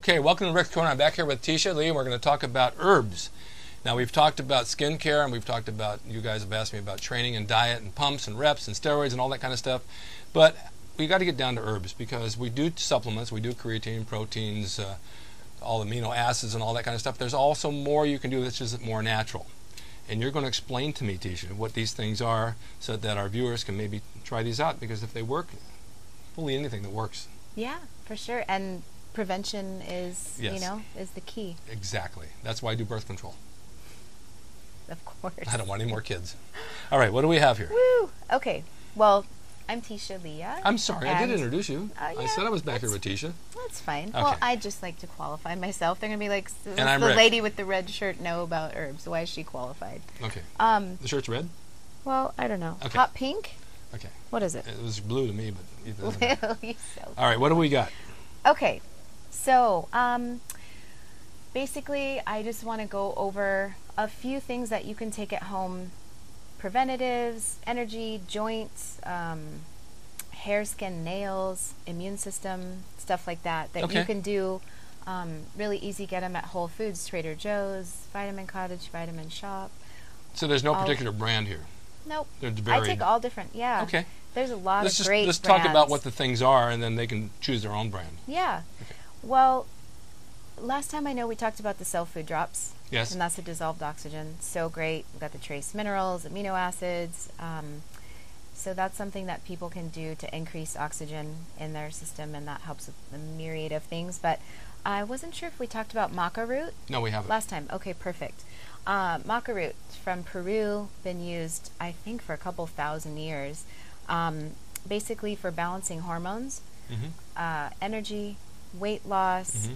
Okay, welcome to Rick's Corner. I'm back here with Ticia Lea, and we're going to talk about herbs. Now, we've talked about skincare, and we've talked about, you guys have asked me about training and diet and pumps and reps and steroids and all that kind of stuff. But we got to get down to herbs because we do supplements, we do creatine, proteins, all amino acids and all that kind of stuff. There's also more you can do that's just more natural. And you're going to explain to me, Ticia, what these things are so that our viewers can maybe try these out, because if they work, fully anything that works. Yeah, for sure. And prevention is, Yes. you know, is the key. Exactly. That's why I do birth control. Of course. I don't want any more kids. All right, what do we have here? Woo! Okay. Well, I'm Ticia Lea. I'm sorry, I did introduce you. Yeah, I said I was back here with Ticia. That's fine. Okay. Well, I just like to qualify myself. They're going to be like, does I'm the Rick. lady with the red shirt know about herbs? Why is she qualified? Okay. The shirt's red? Well, I don't know. Okay. Hot pink? Okay. What is it? It was blue to me, but it doesn't matter. So All right, what do we got? okay. So, basically, I just want to go over a few things that you can take at home. Preventatives, energy, joints, hair, skin, nails, immune system, stuff like that Okay. you can do really easy. Get them at Whole Foods, Trader Joe's, Vitamin Cottage, Vitamin Shop. So there's no particular brand here. Nope. They're I very... take all different. Yeah. Okay. There's a lot of great Let's brands. talk about what the things are, and then they can choose their own brand. Yeah. Okay. Well, last time I know we talked about the cell food drops. Yes. And that's the dissolved oxygen. So great. We've got the trace minerals, amino acids. So that's something that people can do to increase oxygen in their system, and that helps with a myriad of things. But I wasn't sure if we talked about Maca Root No, we haven't. last time. Okay, perfect. Maca Root from Peru, been used, I think, for a couple thousand years. Basically for balancing hormones, energy, weight loss,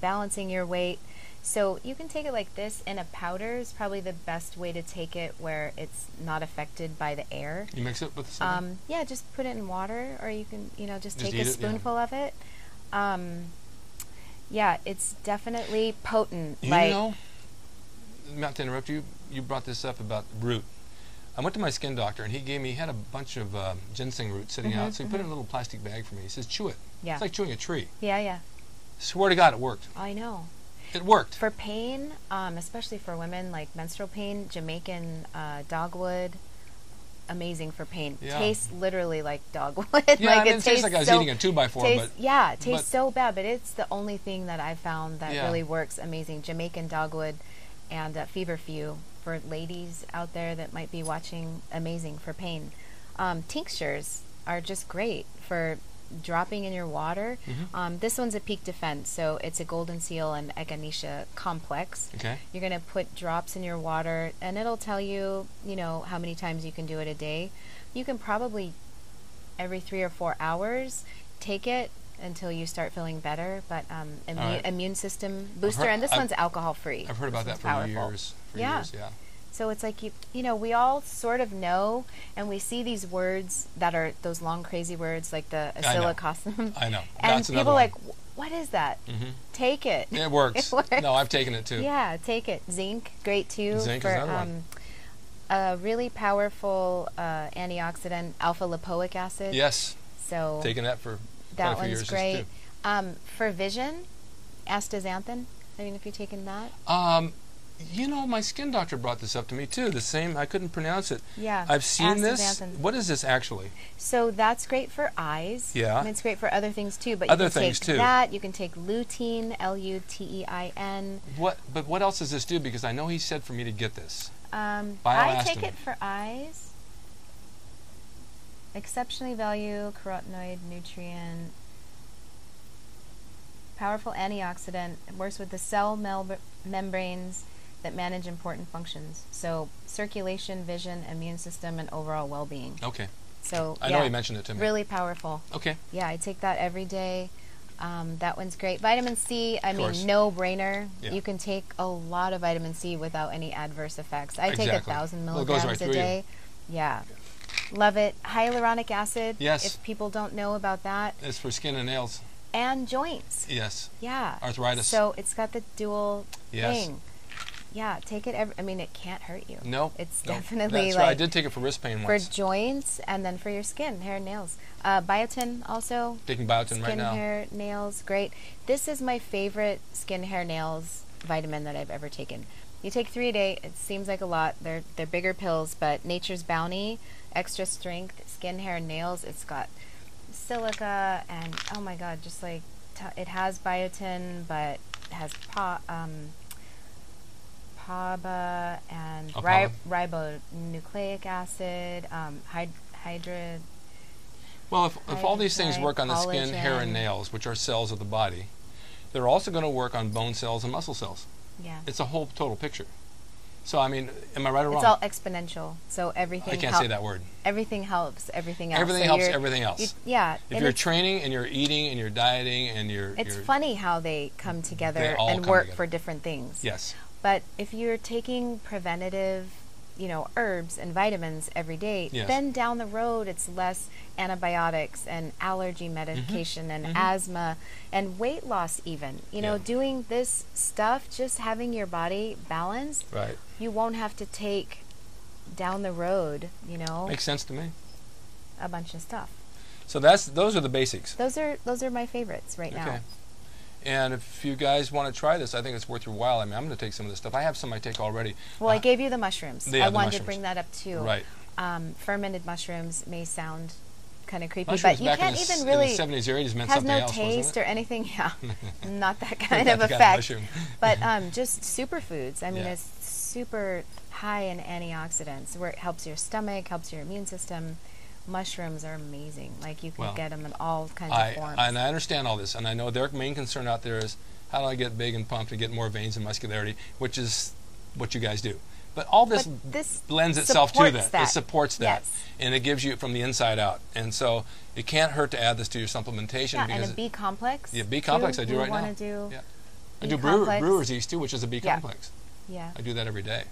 balancing your weight. So you can take it like this in a powder is probably the best way to take it, where it's not affected by the air. You mix it with something? Yeah, just put it in water, or you can, just take eat a it, yeah. spoonful of it. Yeah, it's definitely potent. You know, not to interrupt you, you brought this up about root. I went to my skin doctor, and he had a bunch of ginseng roots sitting out, so he put it in a little plastic bag for me. He says, chew it. Yeah. It's like chewing a tree. Yeah. Swear to God, it worked. I know. It worked. For pain, especially for women, like menstrual pain, Jamaican dogwood, amazing for pain. Yeah. Tastes literally like dogwood. Yeah, like it tastes like I was eating a 2x4, but... Yeah, it tastes so bad, but it's the only thing that I found that Yeah. really works amazing. Jamaican dogwood and feverfew for ladies out there that might be watching, amazing for pain. Tinctures are just great for dropping in your water. This one's a peak defense, so it's a golden seal and echinacea complex. Okay. You're going to put drops in your water, and it'll tell you, how many times you can do it a day. You can probably every 3 or 4 hours take it until you start feeling better. But immune system booster, and this one's alcohol free. I've heard about that for years. Yeah. So it's like, we all sort of know, and we see these words that are those long, crazy words like the acylocosm. I know. And That's people are like, what is that? Take it. It works. It works. No, I've taken it too. Yeah, take it. Zinc, great too. Zinc for, is another one. A really powerful antioxidant, alpha lipoic acid. Yes. So Taken that for that quite a few one's years great. too. For vision, astaxanthin. I mean, if you're taking that. My skin doctor brought this up to me too. The same, I couldn't pronounce it. Yeah. I've seen this. Astaxanthin. What is this actually? So that's great for eyes. Yeah. And it's great for other things too. But Other you can things take too. that. You can take lutein, Lutein. But what else does this do? Because I know he said for me to get this. I take it for eyes. Exceptionally value carotenoid nutrient. Powerful antioxidant. It works with the cell membranes that manage important functions. So circulation, vision, immune system, and overall well-being. Okay. So I know he mentioned it to me. Really powerful. Okay. Yeah, I take that every day. That one's great. Vitamin C, I mean, course. no-brainer. Yeah. You can take a lot of vitamin C without any adverse effects. I take Exactly. 1,000 Well, it goes milligrams right a through you. day. Yeah. Love it. Hyaluronic acid. Yes. If people don't know about that. It's for skin and nails. And joints. Yes. Yeah. Arthritis. So it's got the dual Yes. thing. Yeah, take it I mean, it can't hurt you. No. It's no. definitely That's like right. I did take it for wrist pain for once. joints and then for your skin, hair and nails. Biotin also. Taking biotin right now. Skin, hair, nails, great. This is my favorite skin, hair, nails vitamin that I've ever taken. You take 3 a day. It seems like a lot. They're bigger pills, but Nature's Bounty, extra strength, skin, hair, nails. It's got silica and oh my god, just like it has biotin, but it has PABA and ribonucleic acid, hydra. Well, if all these things work on the skin, hair, and nails, which are cells of the body, they're also going to work on bone cells and muscle cells. Yeah. It's a whole total picture. So, I mean, am I right or wrong? It's all exponential. So everything. I can't say that word. Everything helps everything else. Everything helps everything else. Yeah. If you're training and you're eating and you're dieting and you're... It's funny how they come together and come work together for different things. Yes. But if you're taking preventative, herbs and vitamins every day, then down the road it's less antibiotics and allergy medication and asthma and weight loss even. Doing this stuff, just having your body balanced, right. You won't have to take down the road, Makes sense to me. a bunch of stuff. So those are the basics. Those are my favorites right now. And if you guys want to try this, I think it's worth your while. I mean, I'm going to take some of this stuff. I have some I take already. Well, I gave you the mushrooms. I wanted to bring that up too. Right. Fermented mushrooms may sound kind of creepy, mushrooms but you can't even really. In the 70s or 80s meant has something no else, taste or anything. Yeah, not that kind Not of the effect. kind of mushroom. But just superfoods. I mean, Yeah. it's super high in antioxidants, where it helps your stomach, helps your immune system. Mushrooms are amazing. Like you can get them in all kinds of forms. And I understand all this, and I know their main concern out there is how do I get big and pumped and get more veins and muscularity, which is what you guys do. But all this lends itself to that. It supports that, and it gives you it from the inside out. And so it can't hurt to add this to your supplementation. Yeah, because and a B complex. Yeah, B complex I do right now. I do brewer's yeast too, which is a B complex. Yeah. I do that every day.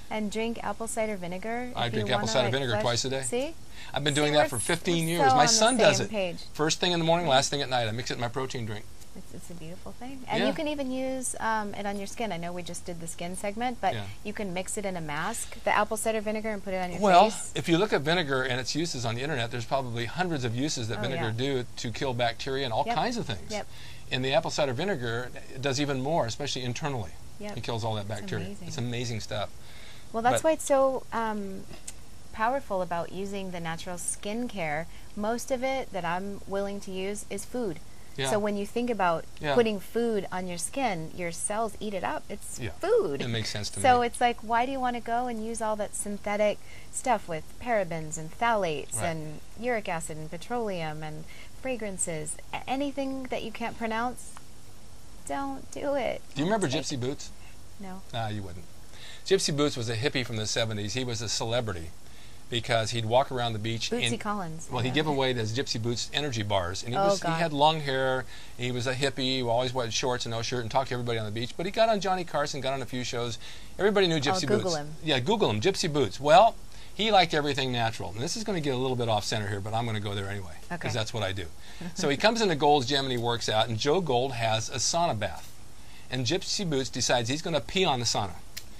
And drink apple cider vinegar. I drink apple cider vinegar twice a day. See? I've been doing that for 15 years. My son does it. First thing in the morning, last thing at night. I mix it in my protein drink. It's a beautiful thing. And you can even use it on your skin. I know we just did the skin segment, but you can mix it in a mask, the apple cider vinegar, and put it on your face. Well, if you look at vinegar and its uses on the internet, there's probably hundreds of uses that vinegar do to kill bacteria and all kinds of things. And the apple cider vinegar does even more, especially internally. It kills all that bacteria. It's amazing stuff. Well, that's why it's so powerful about using the natural skincare. Most of it that I'm willing to use is food. So when you think about putting food on your skin, your cells eat it up. It's food. It makes sense to me. So it's like, why do you want to go and use all that synthetic stuff with parabens and phthalates and uric acid and petroleum and fragrances? Anything that you can't pronounce, don't do it. Do you remember Gypsy Boots? No. You wouldn't. Gypsy Boots was a hippie from the 70s. He was a celebrity because he'd walk around the beach. Bootsy Collins. Well, he'd give away those Gypsy Boots energy bars. And he had long hair. He was a hippie who always wore shorts and no shirt and talked to everybody on the beach. But he got on Johnny Carson, got on a few shows. Everybody knew Gypsy Boots. Google him. Yeah, Google him, Gypsy Boots. Well, he liked everything natural. And this is going to get a little bit off center here, but I'm going to go there anyway because that's what I do. So he comes into Gold's gym and he works out, and Joe Gold has a sauna bath. And Gypsy Boots decides he's going to pee on the sauna.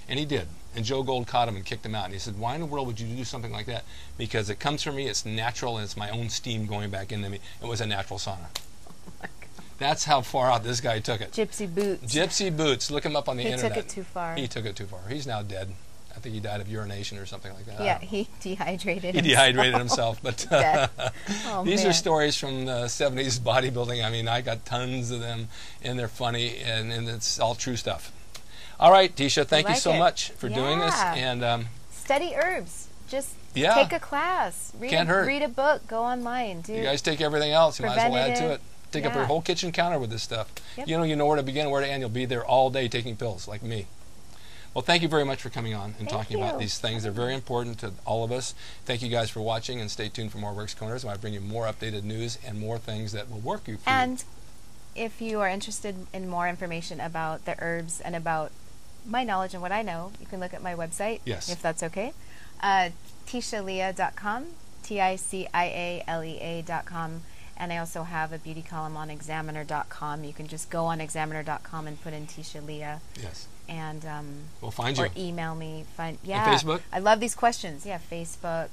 And he did. And Joe Gold caught him and kicked him out. And he said, why in the world would you do something like that? Because it comes from me, it's natural, and it's my own steam going back into me. It was a natural sauna. Oh my God. That's how far out this guy took it. Gypsy Boots. Gypsy Boots. Look him up on the internet. He took it too far. He took it too far. He's now dead. I think he died of urination or something like that. Yeah, he dehydrated himself. He dehydrated himself. But these are stories from the 70s bodybuilding. I mean, I got tons of them, and they're funny, and it's all true stuff. All right, Ticia, thank you so much for doing this. And study herbs. Just take a class. Can't hurt. Read a book. Go online. You guys take everything else. You might as well add to it. Take up your whole kitchen counter with this stuff. You know where to begin, where to end. You'll be there all day taking pills, like me. Well, thank you very much for coming on and talking about these things. They're very important to all of us. Thank you guys for watching, and stay tuned for more Works Corners. I bring you more updated news and more things that will work for you. And if you are interested in more information about the herbs and about my knowledge and what I know, you can look at my website, if that's okay. TiciaLea.com, TICIALEA.com. And I also have a beauty column on Examiner.com. You can just go on Examiner.com and put in Ticia Lea. Yes. And we'll find you. Or email me. Facebook? I love these questions. Yeah, Facebook.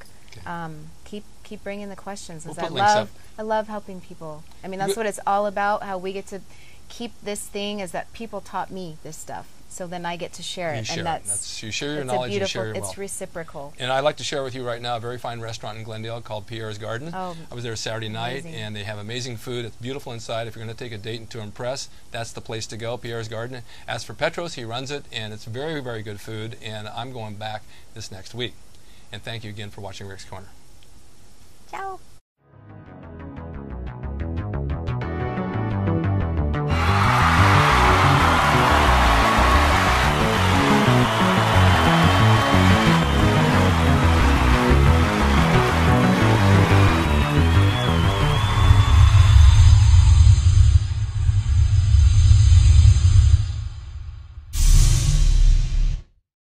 Keep bringing the questions. We'll Because put links up. I love helping people. I mean, that's what it's all about. How we get to keep this thing is that people taught me this stuff, so then I get to share it. You share it. You share your knowledge, you share your wealth. It's reciprocal. And I'd like to share with you right now a very fine restaurant in Glendale called Pierre's Garden. Oh, I was there Saturday night, amazing. and they have amazing food. It's beautiful inside. If you're going to take a date to impress, that's the place to go, Pierre's Garden. As for Petros, he runs it, and it's very, very good food, and I'm going back this next week. And thank you again for watching Rick's Corner. Ciao.